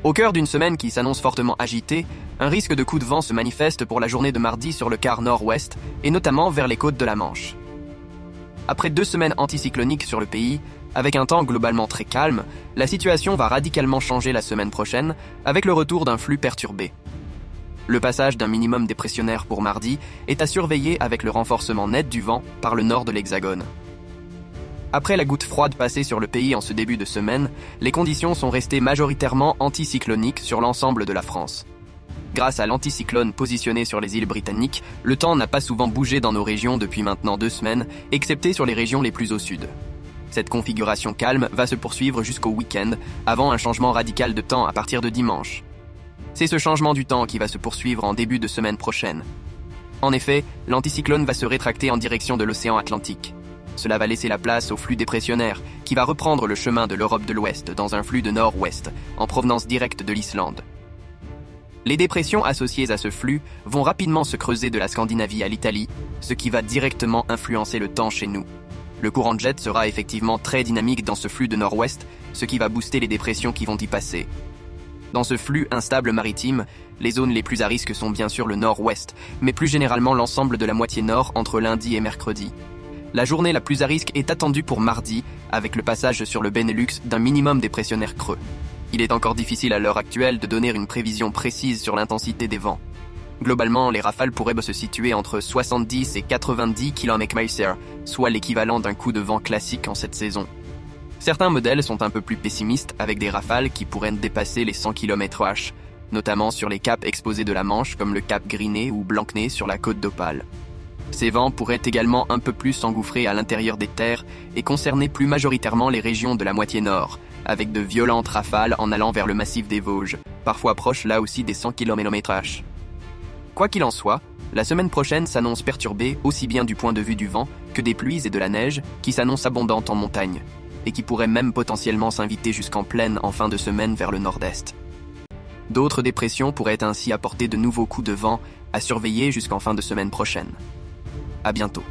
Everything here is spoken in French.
Au cœur d'une semaine qui s'annonce fortement agitée, un risque de coup de vent se manifeste pour la journée de mardi sur le quart nord-ouest et notamment vers les côtes de la Manche. Après 2 semaines anticycloniques sur le pays, avec un temps globalement très calme, la situation va radicalement changer la semaine prochaine avec le retour d'un flux perturbé. Le passage d'un minimum dépressionnaire pour mardi est à surveiller avec le renforcement net du vent par le nord de l'Hexagone. Après la goutte froide passée sur le pays en ce début de semaine, les conditions sont restées majoritairement anticycloniques sur l'ensemble de la France. Grâce à l'anticyclone positionné sur les îles britanniques, le temps n'a pas souvent bougé dans nos régions depuis maintenant 2 semaines, excepté sur les régions les plus au sud. Cette configuration calme va se poursuivre jusqu'au week-end, avant un changement radical de temps à partir de dimanche. C'est ce changement du temps qui va se poursuivre en début de semaine prochaine. En effet, l'anticyclone va se rétracter en direction de l'océan Atlantique. Cela va laisser la place au flux dépressionnaire, qui va reprendre le chemin de l'Europe de l'Ouest dans un flux de nord-ouest, en provenance directe de l'Islande. Les dépressions associées à ce flux vont rapidement se creuser de la Scandinavie à l'Italie, ce qui va directement influencer le temps chez nous. Le courant de jet sera effectivement très dynamique dans ce flux de nord-ouest, ce qui va booster les dépressions qui vont y passer. Dans ce flux instable maritime, les zones les plus à risque sont bien sûr le nord-ouest, mais plus généralement l'ensemble de la moitié nord entre lundi et mercredi. La journée la plus à risque est attendue pour mardi, avec le passage sur le Benelux d'un minimum dépressionnaire creux. Il est encore difficile à l'heure actuelle de donner une prévision précise sur l'intensité des vents. Globalement, les rafales pourraient se situer entre 70 et 90 km/h, soit l'équivalent d'un coup de vent classique en cette saison. Certains modèles sont un peu plus pessimistes avec des rafales qui pourraient dépasser les 100 km/h, notamment sur les caps exposés de la Manche comme le cap Grinet ou Blanquenay sur la côte d'Opale. Ces vents pourraient également un peu plus s'engouffrer à l'intérieur des terres et concerner plus majoritairement les régions de la moitié nord, avec de violentes rafales en allant vers le massif des Vosges, parfois proches là aussi des 100 km/h. Quoi qu'il en soit, la semaine prochaine s'annonce perturbée aussi bien du point de vue du vent que des pluies et de la neige qui s'annoncent abondantes en montagne, et qui pourraient même potentiellement s'inviter jusqu'en plaine en fin de semaine vers le nord-est. D'autres dépressions pourraient ainsi apporter de nouveaux coups de vent à surveiller jusqu'en fin de semaine prochaine. À bientôt.